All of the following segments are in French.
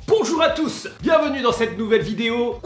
Bonjour à tous, bienvenue dans cette nouvelle vidéo.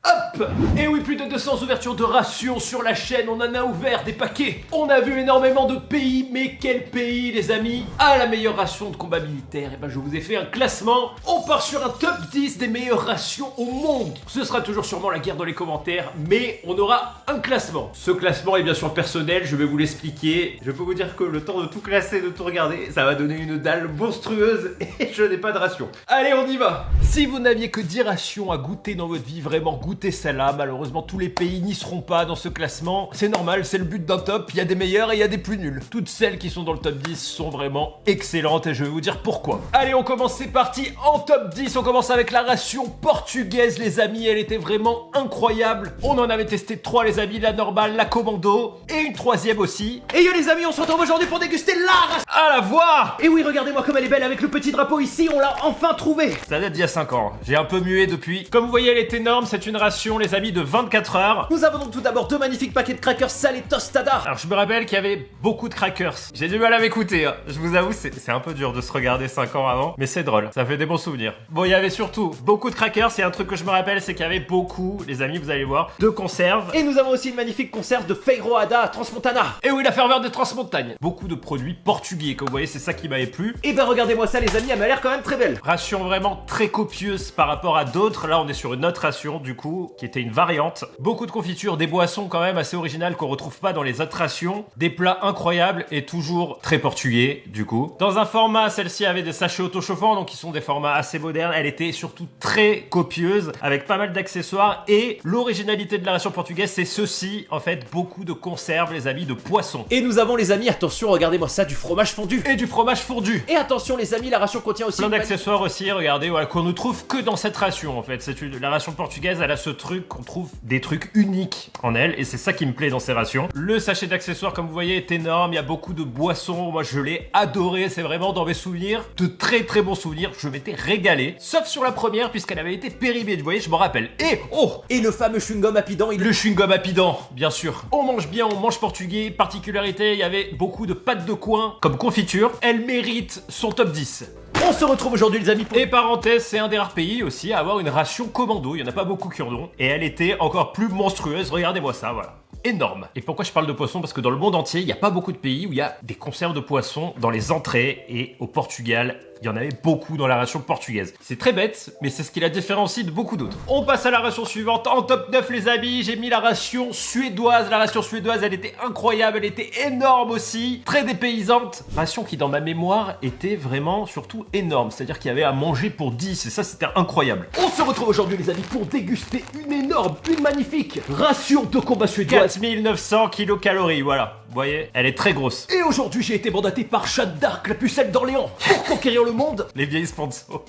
Hop! Et oui, plus de 200 ouvertures de rations sur la chaîne, on en a ouvert des paquets. On a vu énormément de pays, mais quel pays les amis a la meilleure ration de combat militaire? Et ben je vous ai fait un classement, on part sur un top 10 des meilleures rations au monde. Ce sera toujours sûrement la guerre dans les commentaires, mais on aura un classement. Ce classement est bien sûr personnel, je vais vous l'expliquer. Je peux vous dire que le temps de tout classer, de tout regarder, ça va donner une dalle monstrueuse et je n'ai pas de ration. Allez, on y va! Si vous n'aviez que 10 rations à goûter dans votre vie, vraiment goûtez celle-là. Malheureusement, tous les pays n'y seront pas dans ce classement. C'est normal, c'est le but d'un top. Il y a des meilleurs et il y a des plus nuls. Toutes celles qui sont dans le top 10 sont vraiment excellentes et je vais vous dire pourquoi. Allez, on commence, c'est parti. En top 10, on commence avec la ration portugaise, les amis. Elle était vraiment incroyable. On en avait testé 3, les amis. La normale, la commando et une troisième aussi. Et yo, les amis, on se retrouve aujourd'hui pour déguster la ration. À la voir. Et oui, regardez-moi comme elle est belle avec le petit drapeau ici. On l'a enfin trouvé. Ça date d'il y a 5 ans. J'ai un peu mué depuis. Comme vous voyez, elle est énorme. C'est une ration, les amis, de 24 heures. Nous avons donc tout d'abord 2 magnifiques paquets de crackers salés tostada. Alors je me rappelle qu'il y avait beaucoup de crackers. J'ai du mal à m'écouter, hein. Je vous avoue, c'est un peu dur de se regarder 5 ans avant, mais c'est drôle, ça fait des bons souvenirs. Bon, il y avait surtout beaucoup de crackers. Il y a un truc que je me rappelle, c'est qu'il y avait beaucoup, les amis, vous allez voir, de conserves. Et nous avons aussi une magnifique conserve de Feijoada Transmontana. Et oui, la ferveur de Transmontagne. Beaucoup de produits portugais, comme vous voyez, c'est ça qui m'avait plu. Et ben regardez-moi ça, les amis, elle m'a l'air quand même très belle. Ration vraiment très copieuse par rapport à d'autres. Là, on est sur une autre ration, du coup, qui était une variante. Beaucoup de confitures, des boissons quand même assez originales qu'on retrouve pas dans les autres rations. Des plats incroyables et toujours très portugais, du coup. Dans un format, celle-ci avait des sachets auto-chauffants, donc qui sont des formats assez modernes. Elle était surtout très copieuse, avec pas mal d'accessoires. Et l'originalité de la ration portugaise, c'est ceci, en fait, beaucoup de conserves, les amis, de poissons. Et nous avons, les amis, attention, regardez-moi ça, du fromage fondu. Et du fromage fondu. Et attention, les amis, la ration contient aussi plein d'accessoires aussi, regardez, voilà, qu'on ne trouve que dans cette ration, en fait. La ration portugaise, elle a ce truc qu'on trouve des trucs uniques en elle, et c'est ça qui me plaît dans ces rations. Le sachet d'accessoires, comme vous voyez, est énorme. Il y a beaucoup de boissons. Moi, je l'ai adoré. C'est vraiment dans mes souvenirs de très très bons souvenirs. Je m'étais régalé, sauf sur la première, puisqu'elle avait été périmée. Vous voyez, je m'en rappelle. Et oh, et le fameux chewing-gum Happydan. Le chewing-gum Happydan, bien sûr. On mange bien, on mange portugais. Particularité, il y avait beaucoup de pâtes de coin comme confiture. Elle mérite son top 10. On se retrouve aujourd'hui, les amis, pour... Et parenthèse, c'est un des rares pays aussi à avoir une ration commando. Il n'y en a pas beaucoup qui en ont. Et elle était encore plus monstrueuse. Regardez-moi ça, voilà. Énorme. Et pourquoi je parle de poisson? Parce que dans le monde entier, il n'y a pas beaucoup de pays où il y a des conserves de poissons dans les entrées. Et au Portugal, il y en avait beaucoup dans la ration portugaise. C'est très bête, mais c'est ce qui la différencie de beaucoup d'autres. On passe à la ration suivante. En top 9, les amis, j'ai mis la ration suédoise. La ration suédoise, elle était incroyable. Elle était énorme aussi. Très dépaysante. Ration qui, dans ma mémoire, était vraiment surtout énorme. C'est-à-dire qu'il y avait à manger pour 10. Et ça, c'était incroyable. On se retrouve aujourd'hui, les amis, pour déguster une énorme, une magnifique ration de combat suédoise. 4900 kilocalories, voilà. Vous voyez, elle est très grosse. Et aujourd'hui, j'ai été mandaté par Jeanne d'Arc, la pucelle d'Orléans, pour conquérir le monde. Les vieilles sponsors.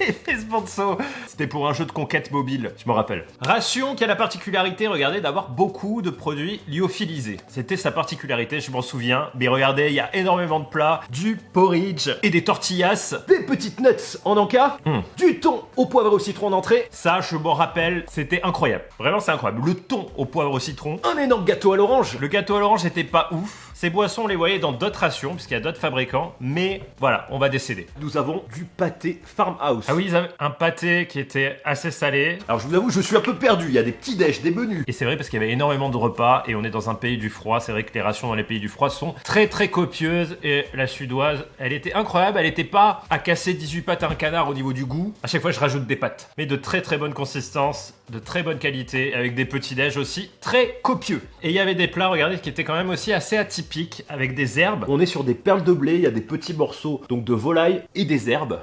Les sponsors. C'était pour un jeu de conquête mobile, je me rappelle. Ration qui a la particularité, regardez, d'avoir beaucoup de produits lyophilisés. C'était sa particularité, je m'en souviens. Mais regardez, il y a énormément de plats, du porridge et des tortillas, des petites nuts en encas, du thon au poivre au citron en entrée. Ça, je m'en rappelle, c'était incroyable. Vraiment, c'est incroyable. Le thon au poivre au citron, un énorme gâteau à l'orange. Le gâteau à l'orange était pas ouf. Ces boissons, on les voyait dans d'autres rations, puisqu'il y a d'autres fabricants. Mais voilà, on va décéder. Nous avons du pâté Farmhouse. Ah oui, ils avaient un pâté qui était assez salé. Alors je vous avoue, je suis un peu perdu. Il y a des petits déj, des menus. Et c'est vrai parce qu'il y avait énormément de repas et on est dans un pays du froid. C'est vrai que les rations dans les pays du froid sont très très copieuses. Et la suédoise, elle était incroyable. Elle était pas à casser 18 pattes à un canard au niveau du goût. À chaque fois, je rajoute des pâtes. Mais de très très bonne consistance, de très bonne qualité, avec des petits déj aussi très copieux. Et il y avait des plats, regardez, qui étaient quand même aussi assez atypiques, avec des herbes. On est sur des perles de blé. Il y a des petits morceaux donc de volaille et des herbes.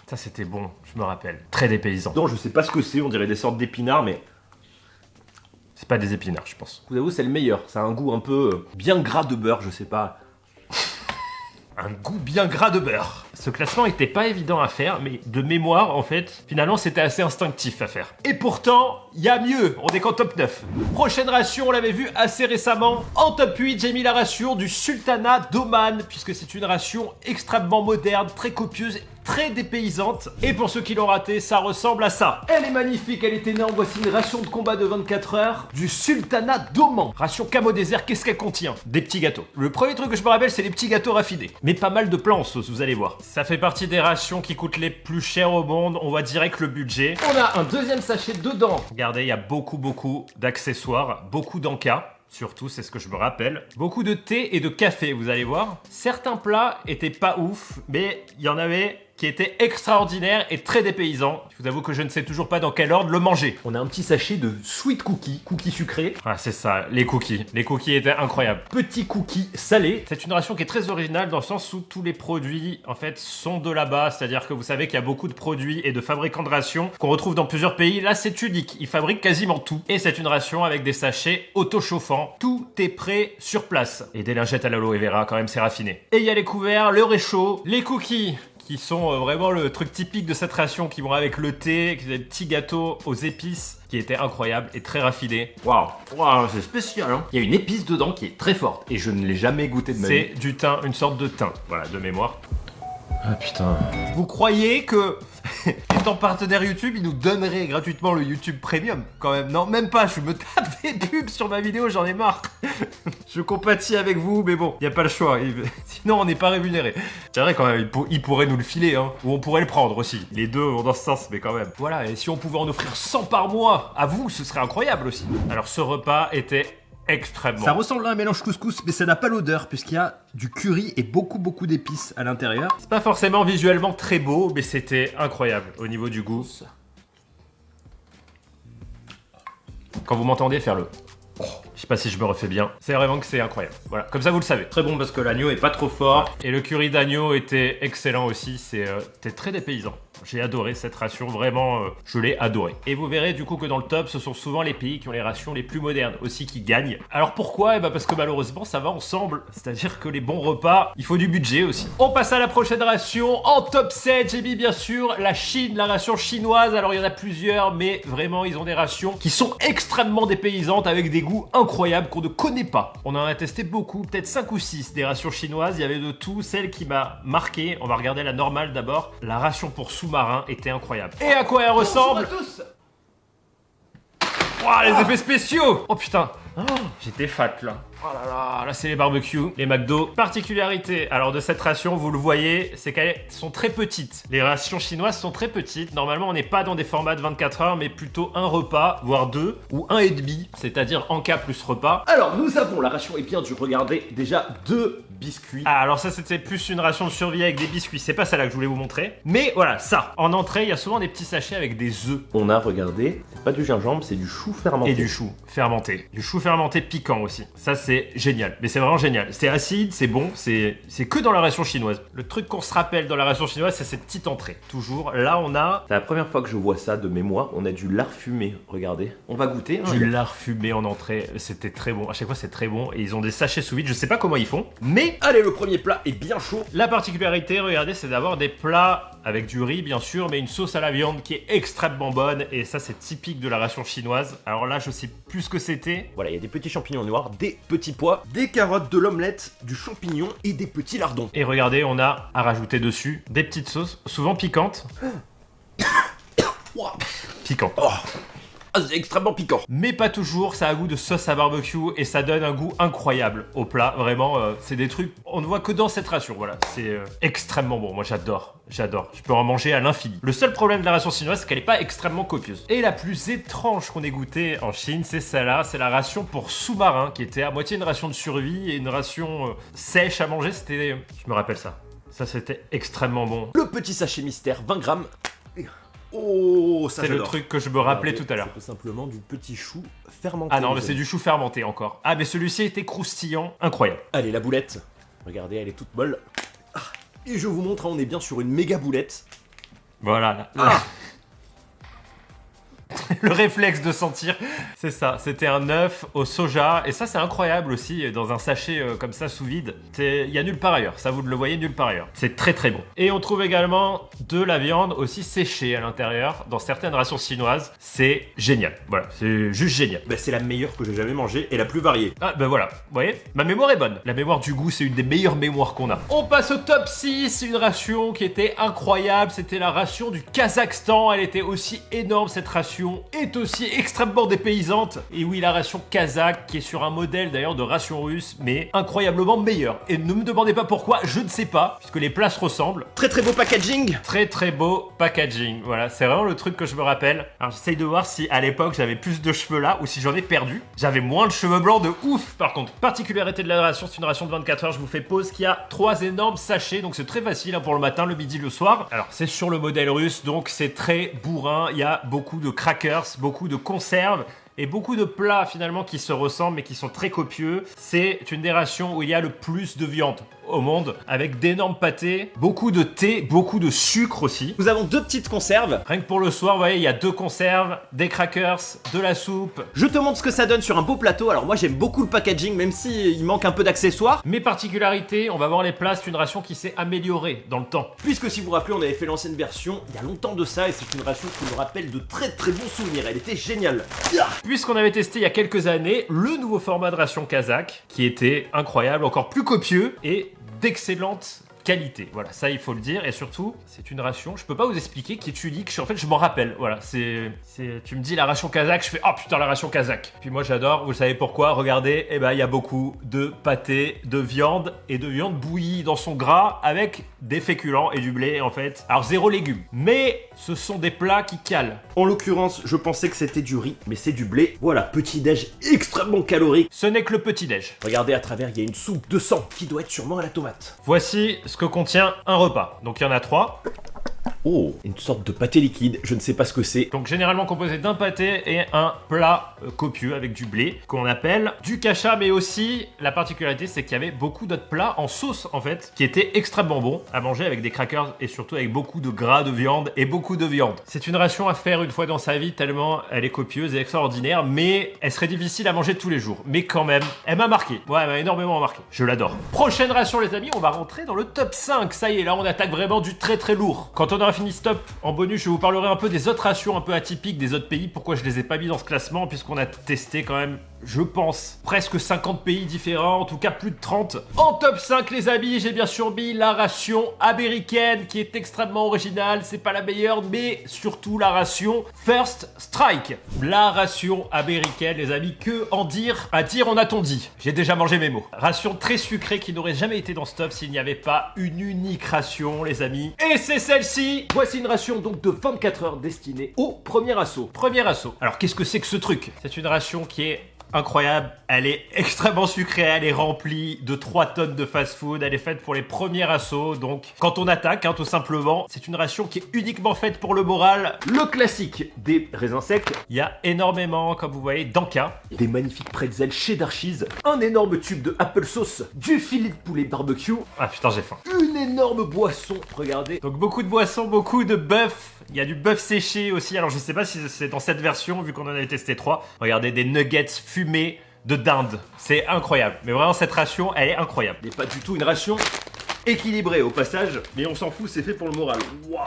Ça c'était bon, je me rappelle. Très dépaysant. Non, je sais pas ce que c'est, on dirait des sortes d'épinards, mais... c'est pas des épinards, je pense. Je vous avoue, c'est le meilleur. Ça a un goût un peu bien gras de beurre, je sais pas. Un goût bien gras de beurre. Ce classement était pas évident à faire, mais de mémoire, en fait, finalement, c'était assez instinctif à faire. Et pourtant, il y a mieux. On est qu'en top 9. Prochaine ration, on l'avait vu assez récemment. En top 8, j'ai mis la ration du Sultanat d'Oman, puisque c'est une ration extrêmement moderne, très copieuse, très dépaysante. Et pour ceux qui l'ont raté, ça ressemble à ça. Elle est magnifique, elle est énorme. Voici une ration de combat de 24 heures du Sultanat d'Oman. Ration camo désert, qu'est-ce qu'elle contient? Des petits gâteaux. Le premier truc que je me rappelle, c'est les petits gâteaux raffinés. Mais pas mal de plats en sauce, vous allez voir. Ça fait partie des rations qui coûtent les plus chères au monde. On voit direct le budget. On a un deuxième sachet dedans. Regardez, il y a beaucoup d'accessoires, beaucoup d'encas. Surtout, c'est ce que je me rappelle. Beaucoup de thé et de café, vous allez voir. Certains plats étaient pas ouf, mais il y en avait qui était extraordinaire et très dépaysant. Je vous avoue que je ne sais toujours pas dans quel ordre le manger. On a un petit sachet de sweet cookies, cookies sucrés. Ah, c'est ça, les cookies. Les cookies étaient incroyables. Petits cookies salés. C'est une ration qui est très originale dans le sens où tous les produits, en fait, sont de là-bas. C'est-à-dire que vous savez qu'il y a beaucoup de produits et de fabricants de rations qu'on retrouve dans plusieurs pays. Là, c'est unique. Ils fabriquent quasiment tout. Et c'est une ration avec des sachets auto-chauffants. Tout est prêt sur place. Et des lingettes à l'aloe vera, quand même, c'est raffiné. Et il y a les couverts, le réchaud, les cookies qui sont vraiment le truc typique de cette ration, qui vont avec le thé, qui sont des petits gâteaux aux épices, qui étaient incroyables et très raffinés. Waouh, c'est spécial, hein. Il y a une épice dedans qui est très forte, et je ne l'ai jamais goûté de ma vie. C'est du thym, une sorte de thym, voilà, de mémoire. Ah putain. Vous croyez que, étant partenaire YouTube, il nous donnerait gratuitement le YouTube Premium? Quand même, non, même pas, je me tape des pubs sur ma vidéo, j'en ai marre. Je compatis avec vous, mais bon, y a pas le choix. Sinon, on n'est pas rémunéré. C'est vrai quand même, il pourrait nous le filer, hein. Ou on pourrait le prendre aussi. Les deux vont dans ce sens, mais quand même. Voilà, et si on pouvait en offrir 100 par mois à vous, ce serait incroyable aussi. Alors, ce repas était extrêmement. Ça ressemble à un mélange couscous, mais ça n'a pas l'odeur, puisqu'il y a du curry et beaucoup d'épices à l'intérieur. C'est pas forcément visuellement très beau, mais c'était incroyable au niveau du goût. Quand vous m'entendez faire le... Je sais pas si je me refais bien. C'est vraiment que c'est incroyable. Voilà, comme ça vous le savez. Très bon parce que l'agneau est pas trop fort. Et le curry d'agneau était excellent aussi. C'était très dépaysant. J'ai adoré cette ration, vraiment, je l'ai adoré. Et vous verrez du coup que dans le top, ce sont souvent les pays qui ont les rations les plus modernes aussi qui gagnent. Alors pourquoi? Eh ben parce que malheureusement ça va ensemble. C'est-à-dire que les bons repas, il faut du budget aussi. On passe à la prochaine ration. En top 7, j'ai mis bien sûr la Chine, la ration chinoise. Alors il y en a plusieurs, mais vraiment ils ont des rations qui sont extrêmement dépaysantes avec des goûts incroyables qu'on ne connaît pas. On en a testé beaucoup, peut-être 5 ou 6 des rations chinoises. Il y avait de tout. Celle qui m'a marqué, on va regarder la normale d'abord. La ration pour sous-marin était incroyable. Et à quoi elle ressemble? Bonjour à tous. Wow, les effets spéciaux. Oh putain. Oh, j'étais fat là. Oh là là, là c'est les barbecues, les McDo. Particularité alors de cette ration, vous le voyez, c'est qu'elles sont très petites. Les rations chinoises sont très petites. Normalement, on n'est pas dans des formats de 24 heures, mais plutôt un repas, voire deux, ou un et demi, c'est-à-dire encas plus repas. Alors, nous avons la ration est bien dure. Regardez, déjà 2 biscuits. Ah, alors ça, c'était plus une ration de survie avec des biscuits. C'est pas ça là que je voulais vous montrer. Mais voilà, ça. En entrée, il y a souvent des petits sachets avec des œufs. On a, regardez, c'est pas du gingembre, c'est du chou fermenté. Et du chou fermenté. Du chou fermenté piquant aussi. Ça, c'est génial. Mais c'est vraiment génial. C'est acide, c'est bon, c'est que dans la ration chinoise. Le truc qu'on se rappelle dans la ration chinoise, c'est cette petite entrée. Toujours. Là, on a... C'est la première fois que je vois ça de mémoire. On a du lard fumé. Regardez. On va goûter. Hein, du lard fumé en entrée. C'était très bon. À chaque fois, c'est très bon. Et ils ont des sachets sous vide. Je sais pas comment ils font. Mais, allez, le premier plat est bien chaud. La particularité, regardez, c'est d'avoir des plats avec du riz, bien sûr, mais une sauce à la viande qui est extrêmement bonne. Et ça, c'est typique de la ration chinoise. Alors là, je sais plus ce que c'était. Voilà, il y a des petits champignons noirs, des petits pois, des carottes, de l'omelette, du champignon et des petits lardons. Et regardez, on a à rajouter dessus des petites sauces, souvent piquantes. Piquant. Oh. Ah, c'est extrêmement piquant. Mais pas toujours, ça a un goût de sauce à barbecue et ça donne un goût incroyable au plat. Vraiment, c'est des trucs, on ne voit que dans cette ration, voilà. C'est extrêmement bon, moi j'adore, j'adore. Je peux en manger à l'infini. Le seul problème de la ration chinoise, c'est qu'elle n'est pas extrêmement copieuse. Et la plus étrange qu'on ait goûté en Chine, c'est celle-là, c'est la ration pour sous-marin, qui était à moitié une ration de survie et une ration sèche à manger. C'était, je me rappelle ça. Ça, c'était extrêmement bon. Le petit sachet mystère, 20 grammes. Oh, ça c'est le truc que je me rappelais tout à l'heure. C'est tout simplement du petit chou fermenté. Ah non, mais c'est du chou fermenté encore. Ah, mais celui-ci était croustillant, incroyable. Allez, la boulette. Regardez, elle est toute molle. Ah, et je vous montre, on est bien sur une méga boulette. Voilà. Là. Ah. Le réflexe de sentir, c'est ça. C'était un œuf au soja. Et ça, c'est incroyable aussi, dans un sachet comme ça, sous vide. Il y a nulle part ailleurs. Ça, vous ne le voyez nulle part ailleurs. C'est très très bon. Et on trouve également de la viande aussi séchée à l'intérieur, dans certaines rations chinoises. C'est génial. Voilà, c'est juste génial. Bah, c'est la meilleure que j'ai jamais mangée et la plus variée. Ah, ben voilà. Vous voyez, ma mémoire est bonne. La mémoire du goût, c'est une des meilleures mémoires qu'on a. On passe au top 6. Une ration qui était incroyable. C'était la ration du Kazakhstan. Elle était aussi énorme. Cette ration est aussi extrêmement dépaysante. Et oui, la ration kazakh, qui est sur un modèle d'ailleurs de ration russe, mais incroyablement meilleure. Et ne me demandez pas pourquoi, je ne sais pas, puisque les plats se ressemblent. Très très beau packaging. Très très beau packaging. Voilà, c'est vraiment le truc que je me rappelle. Alors j'essaye de voir si à l'époque j'avais plus de cheveux là ou si j'en ai perdu. J'avais moins de cheveux blancs de ouf par contre. Particularité de la ration, c'est une ration de 24 heures. Je vous fais pause qui a 3 énormes sachets, donc c'est très facile hein, pour le matin, le midi, le soir. Alors c'est sur le modèle russe, donc c'est très bourrin. Il y a beaucoup de crackers, beaucoup de conserves et beaucoup de plats finalement qui se ressemblent mais qui sont très copieux. C'est une des rations où il y a le plus de viande au monde, avec d'énormes pâtés, beaucoup de thé, beaucoup de sucre aussi. Nous avons 2 petites conserves. Rien que pour le soir, vous voyez, il y a 2 conserves, des crackers, de la soupe. Je te montre ce que ça donne sur un beau plateau. Alors moi j'aime beaucoup le packaging, même si il manque un peu d'accessoires. Mes particularités, on va voir les plats, c'est une ration qui s'est améliorée dans le temps. Puisque si vous vous rappelez, on avait fait l'ancienne version il y a longtemps de ça et c'est une ration qui me rappelle de très très bons souvenirs. Elle était géniale. Puisqu'on avait testé il y a quelques années le nouveau format de ration kazakh, qui était incroyable, encore plus copieux et d'excellente qualité. Voilà, ça il faut le dire. Et surtout, c'est une ration, je peux pas vous expliquer, qui est unique. En fait, je m'en rappelle. Voilà, tu me dis la ration kazakh, je fais oh putain la ration kazakh. Puis moi j'adore, vous savez pourquoi, regardez, eh ben il y a beaucoup de pâté, de viande et de viande bouillie dans son gras avec des féculents et du blé en fait. Alors 0 légumes. Mais ce sont des plats qui calent. En l'occurrence, je pensais que c'était du riz, mais c'est du blé. Voilà, petit déj extrêmement calorique. Ce n'est que le petit déj. Regardez à travers, il y a une soupe de sang qui doit être sûrement à la tomate. Voici ce que contient un repas. Donc il y en a 3. Oh, une sorte de pâté liquide, je ne sais pas ce que c'est. Donc généralement composé d'un pâté et un plat copieux avec du blé qu'on appelle du kasha, mais aussi la particularité c'est qu'il y avait beaucoup d'autres plats en sauce en fait qui étaient extrêmement bons à manger avec des crackers et surtout avec beaucoup de gras de viande et beaucoup de viande. C'est une ration à faire une fois dans sa vie tellement elle est copieuse et extraordinaire, mais elle serait difficile à manger tous les jours. Mais quand même, elle m'a marqué. Ouais, elle m'a énormément marqué. Je l'adore. Prochaine ration les amis, on va rentrer dans le top 5. Ça y est, là on attaque vraiment du très très lourd. Quand on aura fini stop, en bonus, je vous parlerai un peu des autres rations un peu atypiques des autres pays. Pourquoi je les ai pas mis dans ce classement, puisqu'on a testé quand même, je pense, presque 50 pays différents, en tout cas plus de 30. En top 5 les amis, j'ai bien sûr mis la ration américaine qui est extrêmement originale. C'est pas la meilleure, mais surtout la ration First Strike. La ration américaine les amis, que en dire? À dire on a-t-on dit. J'ai déjà mangé mes mots. Ration très sucrée qui n'aurait jamais été dans ce top s'il n'y avait pas une unique ration les amis. Et c'est celle-ci. Voici une ration donc de 24 heures destinée au premier assaut. Premier assaut. Alors qu'est-ce que c'est que ce truc? C'est une ration qui est incroyable, elle est extrêmement sucrée, elle est remplie de 3 tonnes de fast-food, elle est faite pour les premiers assauts, donc quand on attaque, hein, tout simplement, c'est une ration qui est uniquement faite pour le moral. Le classique des raisins secs, il y a énormément, comme vous voyez, d'anka, des magnifiques pretzels cheddar cheese, un énorme tube de applesauce, du filet de poulet barbecue, ah putain j'ai faim, une énorme boisson, regardez, donc beaucoup de boissons, beaucoup de bœuf. Il y a du bœuf séché aussi, alors je sais pas si c'est dans cette version vu qu'on en avait testé 3. Regardez, des nuggets fumés de dinde, c'est incroyable. Mais vraiment cette ration, elle est incroyable. Et pas du tout une ration équilibrée au passage, mais on s'en fout, c'est fait pour le moral. Waouh.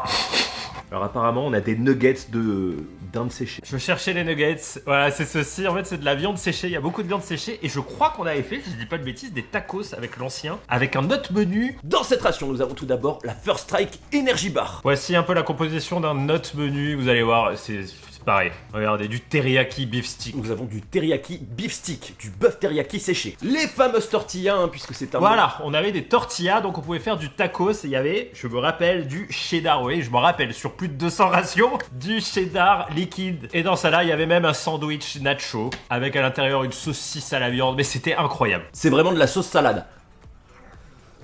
Alors apparemment on a des nuggets de dinde séchée. Je cherchais les nuggets, voilà c'est ceci, en fait c'est de la viande séchée, il y a beaucoup de viande séchée et je crois qu'on avait fait, si je dis pas de bêtises, des tacos avec l'ancien, avec un autre menu. Dans cette ration nous avons tout d'abord la First Strike Energy Bar. Voici un peu la composition d'un autre menu, vous allez voir, c'est pareil. Regardez, du teriyaki beef stick. Nous avons du teriyaki beef stick, du bœuf teriyaki séché. Les fameuses tortillas, hein, puisque c'est un... Voilà, on avait des tortillas, donc on pouvait faire du tacos. Et il y avait, je me rappelle, du cheddar. Oui, je me rappelle, sur plus de 200 rations, du cheddar liquide. Et dans ça là, il y avait même un sandwich nacho, avec à l'intérieur une saucisse à la viande. Mais c'était incroyable. C'est vraiment de la sauce salade.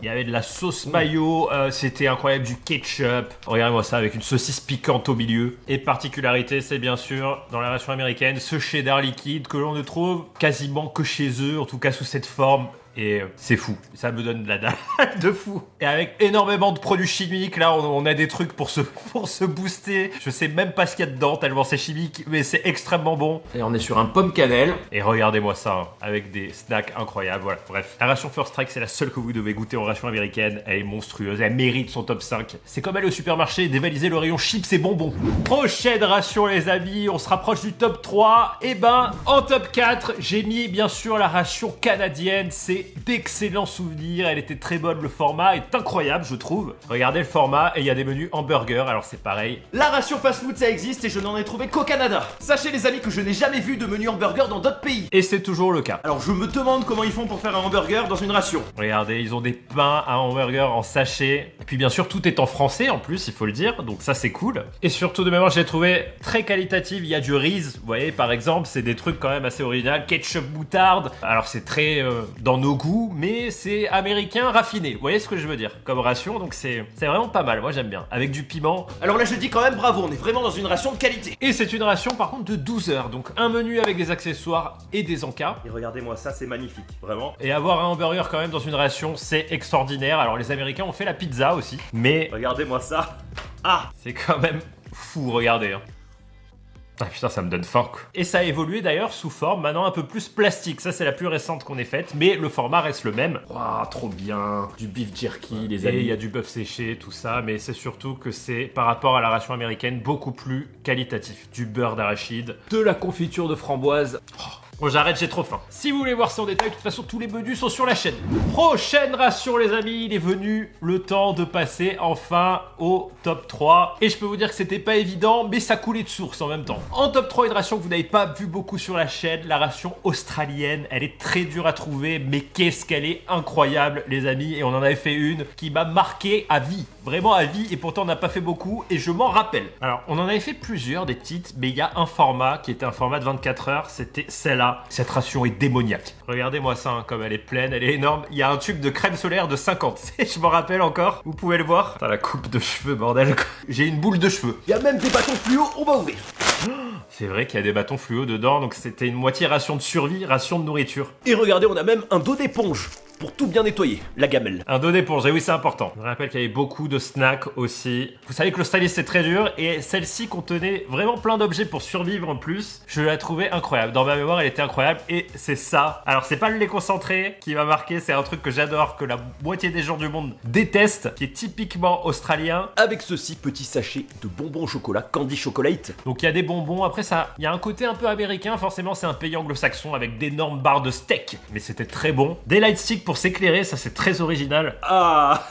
Il y avait de la sauce mayo, c'était incroyable, du ketchup. Regardez-moi ça, avec une saucisse piquante au milieu. Et particularité, c'est bien sûr, dans la version américaine, ce cheddar liquide que l'on ne trouve quasiment que chez eux, en tout cas sous cette forme. et c'est fou. Ça me donne de la dalle de fou. Et avec énormément de produits chimiques, là on a des trucs pour se booster. Je sais même pas ce qu'il y a dedans tellement c'est chimique, mais c'est extrêmement bon. Et on est sur un pomme cannelle. Et regardez-moi ça, hein, avec des snacks incroyables. Voilà, bref. La ration First Strike, c'est la seule que vous devez goûter en ration américaine. Elle est monstrueuse, elle mérite son top 5. C'est comme aller au supermarché et dévaliser le rayon chips et bonbons. Prochaine ration les amis, on se rapproche du top 3. Et ben, en top 4, j'ai mis bien sûr la ration canadienne. C'est d'excellents souvenirs, elle était très bonne, le format est incroyable je trouve. Regardez le format et il y a des menus hamburger, alors c'est pareil. La ration fast food ça existe et je n'en ai trouvé qu'au Canada. Sachez les amis que je n'ai jamais vu de menu hamburger dans d'autres pays. Et c'est toujours le cas. Alors je me demande comment ils font pour faire un hamburger dans une ration. Regardez, ils ont des pains à hamburger en sachet. Et puis bien sûr tout est en français en plus, il faut le dire, donc ça c'est cool. Et surtout de mémoire je l'ai trouvé très qualitative, il y a du riz, vous voyez par exemple, c'est des trucs quand même assez originaux, ketchup moutarde. Alors c'est très dans nos goûts, mais c'est américain raffiné. Vous voyez ce que je veux dire comme ration, donc c'est vraiment pas mal, moi j'aime bien. Avec du piment. Alors là je dis quand même bravo, on est vraiment dans une ration de qualité. Et c'est une ration par contre de 12 heures, donc un menu avec des accessoires et des encas. Et regardez-moi ça, c'est magnifique, vraiment. Et avoir un hamburger quand même dans une ration, c'est extraordinaire. Alors les Américains ont fait la pizza aussi, mais regardez-moi ça. Ah, c'est quand même fou, regardez. Hein. Ah putain, ça me donne faim quoi. Et ça a évolué d'ailleurs sous forme maintenant un peu plus plastique. Ça c'est la plus récente qu'on ait faite, mais le format reste le même. Waouh, trop bien. Du beef jerky, les amis. Il y a du bœuf séché, tout ça, mais c'est surtout que c'est par rapport à la ration américaine beaucoup plus qualitatif. Du beurre d'arachide, de la confiture de framboise. Oh. Bon j'arrête, j'ai trop faim. Si vous voulez voir ça en détail, de toute façon tous les menus sont sur la chaîne. Prochaine ration les amis, il est venu le temps de passer enfin au top 3. Et je peux vous dire que c'était pas évident, mais ça coulait de source en même temps. En top 3, une ration que vous n'avez pas vu beaucoup sur la chaîne, la ration australienne. Elle est très dure à trouver, mais qu'est-ce qu'elle est incroyable les amis. Et on en avait fait une qui m'a marqué à vie. Vraiment à vie, et pourtant on n'a pas fait beaucoup, et je m'en rappelle. Alors on en avait fait plusieurs des petites, mais il y a un format qui était un format de 24 heures, c'était celle-là. Cette ration est démoniaque. Regardez-moi ça, hein, comme elle est pleine, elle est énorme. Il y a un tube de crème solaire de 50. Je m'en rappelle encore. Vous pouvez le voir. Putain, la coupe de cheveux, bordel. J'ai une boule de cheveux. Il y a même des bâtons fluo, on va ouvrir. C'est vrai qu'il y a des bâtons fluo dedans, donc c'était une moitié ration de survie, ration de nourriture. Et regardez, on a même un dos d'éponge pour tout bien nettoyer, la gamelle. Un dos d'éponge, et oui c'est important. Je me rappelle qu'il y avait beaucoup de snacks aussi. Vous savez que l'Australie c'est très dur, et celle-ci contenait vraiment plein d'objets pour survivre en plus. Je la trouvais incroyable, dans ma mémoire elle était incroyable, et c'est ça. Alors c'est pas le lait concentré qui m'a marqué, c'est un truc que j'adore, que la moitié des gens du monde détestent, qui est typiquement australien. Avec ceci, petit sachet de bonbons au chocolat, Candy Chocolate. Donc il y a des bonbons, après ça, il y a un côté un peu américain, forcément c'est un pays anglo-saxon avec d'énormes barres de steak, mais c'était très bon. Des light sticks pour s'éclairer, ça c'est très original. Ah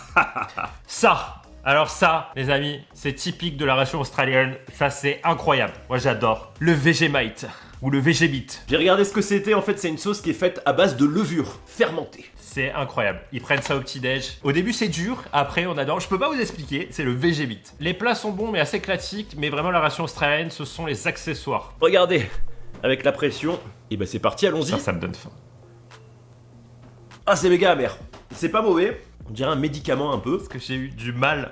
ça, alors ça, les amis, c'est typique de la ration australienne, ça c'est incroyable. Moi j'adore. Le Vegemite, ou le Vegemite. J'ai regardé ce que c'était, en fait c'est une sauce qui est faite à base de levure fermentée. C'est incroyable, ils prennent ça au petit-déj. Au début c'est dur, après on adore. Je peux pas vous expliquer, c'est le Vegemite. Les plats sont bons mais assez classiques, mais vraiment la ration australienne, ce sont les accessoires. Regardez, avec la pression, et ben c'est parti, allons-y. Ça me donne faim. Ah c'est méga amer, c'est pas mauvais, on dirait un médicament un peu. Parce que j'ai eu du mal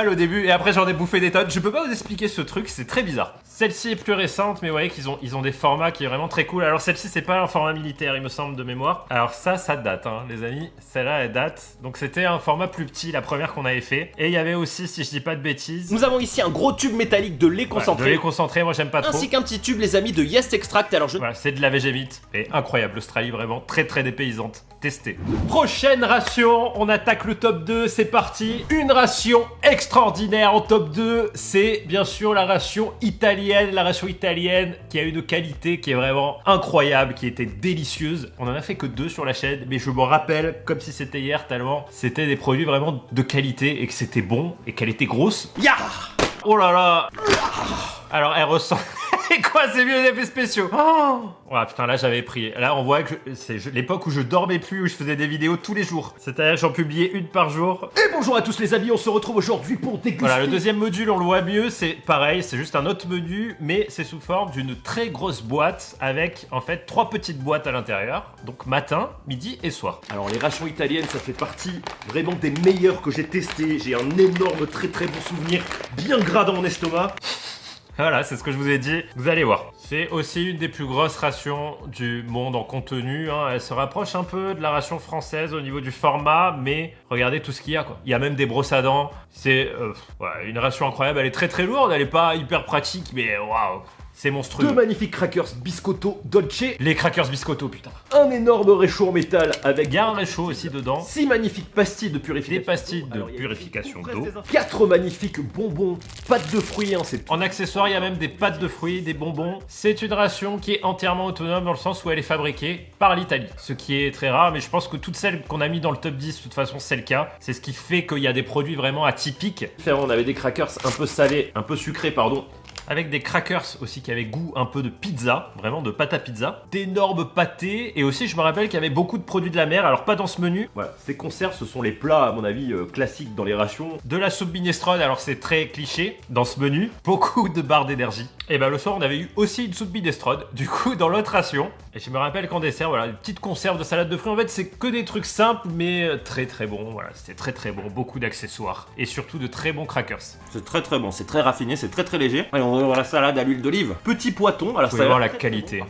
au début et après j'en ai bouffé des tonnes. Je peux pas vous expliquer ce truc, c'est très bizarre. Celle-ci est plus récente, mais vous voyez qu'ils ont des formats qui est vraiment très cool. Alors celle-ci c'est pas un format militaire il me semble de mémoire. Alors ça date hein, les amis, celle-là elle date. Donc c'était un format plus petit, la première qu'on avait fait. Et il y avait aussi, si je dis pas de bêtises, nous avons ici un gros tube métallique de lait concentré. De lait concentré, moi j'aime pas trop. Ainsi qu'un petit tube les amis de Yeast Extract. Alors voilà, c'est de la Vegemite. Et incroyable, l'Australie vraiment très très dépaysante. Testez. Prochaine ration, on attaque le top 2, c'est parti. Une ration extraordinaire en top 2, c'est bien sûr la ration italienne. La ration italienne qui a une qualité qui est vraiment incroyable, qui était délicieuse. On en a fait que 2 sur la chaîne, mais je m'en rappelle comme si c'était hier tellement c'était des produits vraiment de qualité et que c'était bon et qu'elle était grosse. Ya! Oh là là! Alors elle ressent... C'est quoi, c'est mieux les effets spéciaux. Oh putain, là j'avais pris. Là on voit que c'est l'époque où je dormais plus, où je faisais des vidéos tous les jours. C'est-à-dire j'en publiais une par jour. Et bonjour à tous les amis, on se retrouve aujourd'hui pour déguster. Voilà, le deuxième module on le voit mieux, c'est pareil, c'est juste un autre menu, mais c'est sous forme d'une très grosse boîte avec en fait 3 petites boîtes à l'intérieur. Donc matin, midi et soir. Alors les rations italiennes, ça fait partie vraiment des meilleures que j'ai testées. J'ai un énorme très très bon souvenir, bien gras dans mon estomac. Voilà, c'est ce que je vous ai dit. Vous allez voir. C'est aussi une des plus grosses rations du monde en contenu. Hein. Elle se rapproche un peu de la ration française au niveau du format, mais regardez tout ce qu'il y a, quoi. Il y a même des brosses à dents. C'est une ration incroyable. Elle est très très lourde. Elle est pas hyper pratique, mais waouh. C'est monstrueux. 2 magnifiques crackers biscotto Dolce. Les crackers biscotto, putain. Un énorme réchaud en métal avec Il y a un réchaud aussi dedans. 6 magnifiques pastilles de purification. Des pastilles de Alors, il y a purification d'eau. 4 magnifiques bonbons, pâtes de fruits, hein, c'est tout. En accessoire, il y a même des pâtes de fruits, des bonbons. C'est une ration qui est entièrement autonome dans le sens où elle est fabriquée par l'Italie. Ce qui est très rare, mais je pense que toutes celles qu'on a mis dans le top 10, de toute façon, c'est le cas. C'est ce qui fait qu'il y a des produits vraiment atypiques. On avait des crackers un peu salés, un peu sucrés, pardon. Avec des crackers aussi qui avaient goût un peu de pizza, vraiment de pâte à pizza. D'énormes pâtés, et aussi je me rappelle qu'il y avait beaucoup de produits de la mer, alors pas dans ce menu. Voilà, ces conserves, ce sont les plats, à mon avis, classiques dans les rations. De la soupe minestrone, alors c'est très cliché dans ce menu. Beaucoup de barres d'énergie. Et ben le soir, on avait eu aussi une soupe minestrone, du coup dans l'autre ration. Et je me rappelle qu'en dessert, voilà, une petite conserve de salade de fruits. En fait, c'est que des trucs simples, mais très très bons. Voilà, c'était très très bon. Beaucoup d'accessoires. Et surtout de très bons crackers. C'est très très bon, c'est très raffiné, c'est très très léger. Et on va voir la salade à l'huile d'olive. Petit poiton, alors Vous pouvez voir la qualité.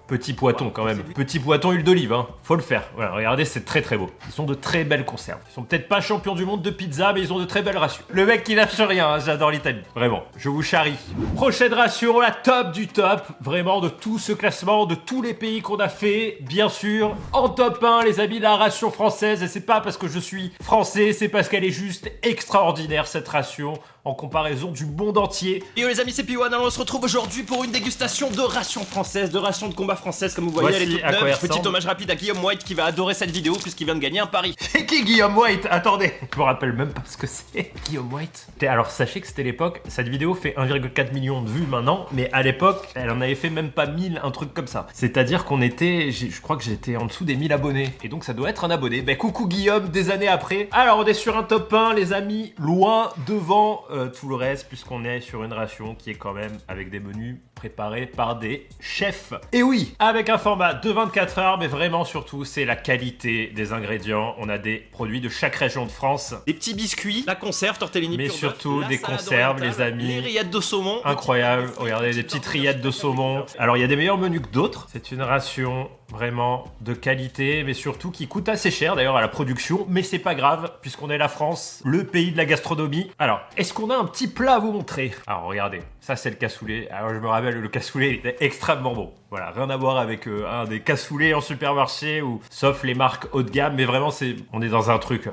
Petit poiton quand même. Petit poiton huile d'olive, hein. Faut le faire. Voilà, regardez, c'est très très beau. Ils sont de très belles conserves. Ils sont peut-être pas champions du monde de pizza, mais ils ont de très belles rations. Le mec qui lâche rien, hein, j'adore l'Italie. Vraiment, je vous charrie. Prochaine ration, la top du top. Vraiment de tout ce classement, de tous les pays qu'on a fait. Bien sûr, en top 1, les amis, la ration française. Et c'est pas parce que je suis français, c'est parce qu'elle est juste extraordinaire, cette ration, en comparaison du monde entier. Et les amis, c'est P1, alors on se retrouve aujourd'hui pour une dégustation de rations françaises, de rations de combat françaises, comme vous voyez, Voici elle est toute à quoi neuve. elle Petit hommage rapide à Guillaume White qui va adorer cette vidéo puisqu'il vient de gagner un pari. C'est qui Guillaume White? Attendez, je me rappelle même pas ce que c'est. Guillaume White. Alors sachez que c'était l'époque, cette vidéo fait 1,4 million de vues maintenant, mais à l'époque, elle en avait fait même pas 1000, un truc comme ça. C'est-à-dire qu'on était, je crois que j'étais en dessous des 1000 abonnés. Et donc ça doit être un abonné. Ben coucou Guillaume, des années après. Alors on est sur un top 1, les amis, loin devant tout le reste, puisqu'on est sur une ration qui est quand même avec des menus préparés par des chefs. Et oui, avec un format de 24 heures, mais vraiment surtout, c'est la qualité des ingrédients. On a des produits de chaque région de France. Des petits biscuits, la conserve, tortellini Mais pur surtout bœuf, des la salade conserves, orientale, les amis. les rillettes de saumon. Incroyable, regardez, des petites rillettes de saumon. Alors il y a des meilleurs menus que d'autres. C'est une ration vraiment de qualité, mais surtout qui coûte assez cher d'ailleurs à la production. Mais c'est pas grave, puisqu'on est la France, le pays de la gastronomie. Alors, est-ce qu'on a un petit plat à vous montrer? Alors regardez, ça c'est le cassoulet. Alors je me rappelle, le cassoulet était extrêmement bon. Voilà, rien à voir avec un des cassoulets en supermarché, ou sauf les marques haut de gamme, mais vraiment on est dans un truc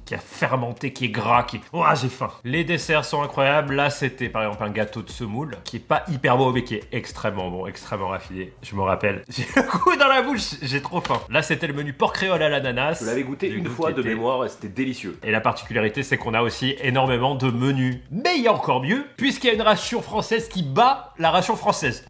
qui a fermenté, qui est gras, j'ai faim. Les desserts sont incroyables. Là c'était par exemple un gâteau de semoule qui est pas hyper beau, mais qui est extrêmement bon, extrêmement raffiné. Je me rappelle, j'ai le coup dans la bouche, j'ai trop faim. Là c'était le menu porc créole à l'ananas. Je l'avais goûté une fois de mémoire et c'était délicieux. Et la particularité, c'est qu'on a aussi énormément de menus. Mais il y a encore mieux, puisqu'il y a une ration française qui bat la ration française.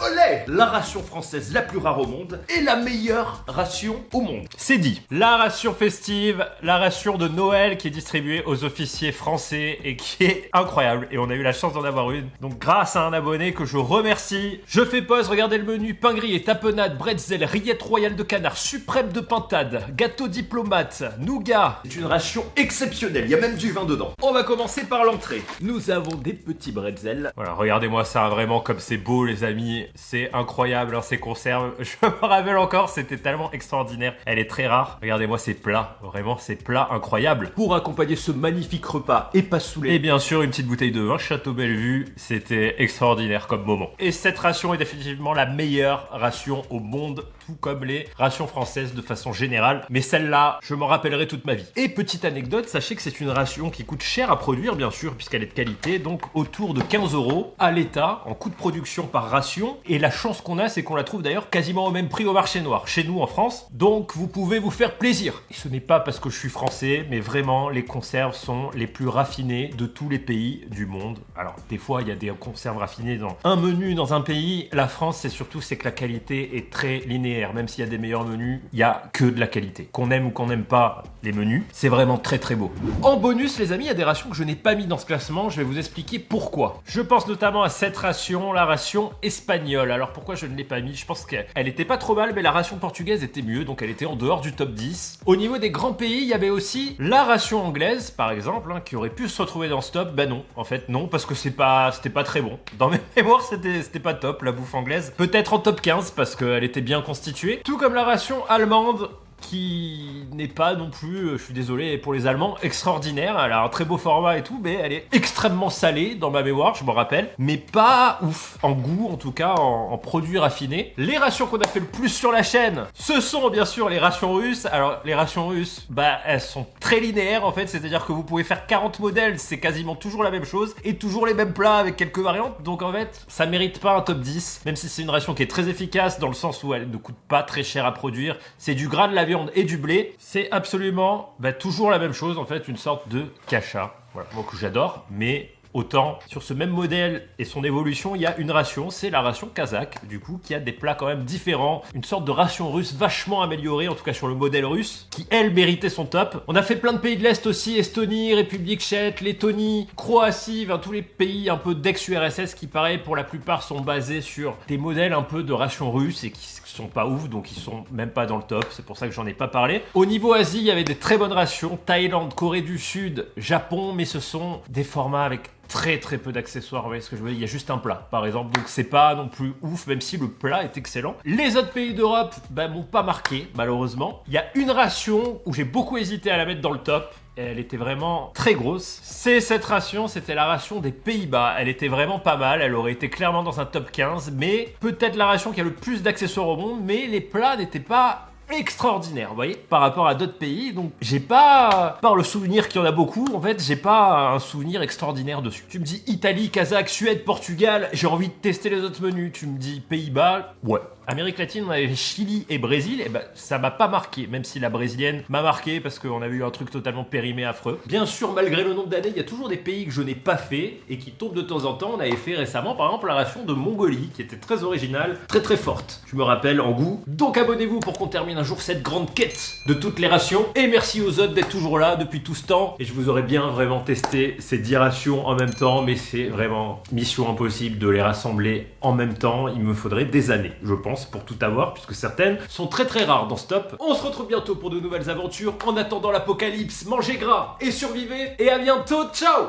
Olé! La ration française la plus rare au monde et la meilleure ration au monde. C'est dit. La ration festive, la ration de Noël qui est distribuée aux officiers français et qui est incroyable. Et on a eu la chance d'en avoir une. Donc grâce à un abonné que je remercie. Je fais pause, regardez le menu. Pain grillé, tapenade, bretzel, rillette royale de canard, suprême de pintade, gâteau diplomate, nougat. C'est une ration exceptionnelle, il y a même du vin dedans. On va commencer par l'entrée. Nous avons des petits bretzels. Voilà, regardez-moi ça, vraiment comme c'est beau les amis. C'est incroyable, hein, ces conserves. Je me rappelle encore, c'était tellement extraordinaire. Elle est très rare. Regardez-moi ces plats. Vraiment, ces plats incroyables. Pour accompagner ce magnifique repas et pas saoulé. Et bien sûr, une petite bouteille de vin Château Bellevue. C'était extraordinaire comme moment. Et cette ration est définitivement la meilleure ration au monde, tout comme les rations françaises de façon générale. Mais celle-là, je m'en rappellerai toute ma vie. Et petite anecdote, sachez que c'est une ration qui coûte cher à produire, bien sûr, puisqu'elle est de qualité. Donc autour de 15 € à l'état, en coût de production par ration. Et la chance qu'on a, c'est qu'on la trouve d'ailleurs quasiment au même prix au marché noir, chez nous en France. Donc vous pouvez vous faire plaisir. Et ce n'est pas parce que je suis français, mais vraiment, les conserves sont les plus raffinées de tous les pays du monde. Alors, des fois, il y a des conserves raffinées dans un menu, dans un pays. La France, c'est que la qualité est très linéaire linéaire, même s'il y a des meilleurs menus, il y a que de la qualité. Qu'on aime ou qu'on n'aime pas les menus, c'est vraiment très très beau. En bonus, les amis, il y a des rations que je n'ai pas mis dans ce classement, je vais vous expliquer pourquoi. Je pense notamment à cette ration, la ration espagnole. Alors pourquoi je ne l'ai pas mis? Je pense qu'elle était pas trop mal, mais la ration portugaise était mieux, donc elle était en dehors du top 10. Au niveau des grands pays, il y avait aussi la ration anglaise, par exemple, hein, qui aurait pu se retrouver dans ce top. Ben non, en fait non, parce que c'était pas très bon. Dans mes mémoires, c'était pas top, la bouffe anglaise. Peut-être en top 15, parce qu'elle était bien constituée. Tout comme la ration allemande, qui n'est pas non plus, je suis désolé pour les Allemands, extraordinaire. Elle a un très beau format et tout, mais elle est extrêmement salée dans ma mémoire, je me rappelle, mais pas ouf en goût, en tout cas en produits raffinés. Les rations qu'on a fait le plus sur la chaîne, ce sont bien sûr les rations russes. Alors les rations russes, bah elles sont très linéaires en fait, c'est-à-dire que vous pouvez faire 40 modèles, c'est quasiment toujours la même chose et toujours les mêmes plats avec quelques variantes. Donc en fait, ça mérite pas un top 10, même si c'est une ration qui est très efficace dans le sens où elle ne coûte pas très cher à produire. C'est du gras, de la viande et du blé, c'est absolument toujours la même chose en fait, une sorte de cacha. Voilà, moi que j'adore, mais autant sur ce même modèle et son évolution, il y a une ration, c'est la ration kazakh, du coup, qui a des plats quand même différents, une sorte de ration russe vachement améliorée, en tout cas sur le modèle russe, qui elle méritait son top. On a fait plein de pays de l'Est aussi, Estonie, République tchèque, Lettonie, Croatie, tous les pays un peu d'ex-URSS qui pareil pour la plupart sont basés sur des modèles un peu de ration russe et qui sont pas ouf, donc ils sont même pas dans le top, c'est pour ça que j'en ai pas parlé. Au niveau Asie, il y avait des très bonnes rations, Thaïlande, Corée du Sud, Japon, mais ce sont des formats avec très peu d'accessoires, vous voyez ce que je veux dire, il y a juste un plat par exemple, donc c'est pas non plus ouf, même si le plat est excellent. Les autres pays d'Europe m'ont pas marqué malheureusement. Il y a une ration où j'ai beaucoup hésité à la mettre dans le top, elle était vraiment très grosse. C'est cette ration, c'était la ration des Pays-Bas. Elle était vraiment pas mal, elle aurait été clairement dans un top 15, mais peut-être la ration qui a le plus d'accessoires au monde, mais les plats n'étaient pas extraordinaire, vous voyez, par rapport à d'autres pays. Donc j'ai pas, par le souvenir qu'il y en a beaucoup, en fait, j'ai pas un souvenir extraordinaire dessus. Tu me dis Italie, Kazakh, Suède, Portugal, j'ai envie de tester les autres menus. Tu me dis Pays-Bas, ouais. Amérique latine, on avait Chili et Brésil, et ça m'a pas marqué, même si la brésilienne m'a marqué parce qu'on a eu un truc totalement périmé affreux. Bien sûr, malgré le nombre d'années, il y a toujours des pays que je n'ai pas fait et qui tombent de temps en temps. On avait fait récemment, par exemple, la ration de Mongolie, qui était très originale, très forte. Je me rappelle en goût. Donc abonnez-vous pour qu'on termine un jour cette grande quête de toutes les rations. Et merci aux autres d'être toujours là depuis tout ce temps. Et je vous aurais bien vraiment testé ces 10 rations en même temps, mais c'est vraiment mission impossible de les rassembler en même temps. Il me faudrait des années, je pense, pour tout avoir, puisque certaines sont très rares dans ce top. On se retrouve bientôt pour de nouvelles aventures. En attendant l'apocalypse, mangez gras et survivez. Et à bientôt, ciao!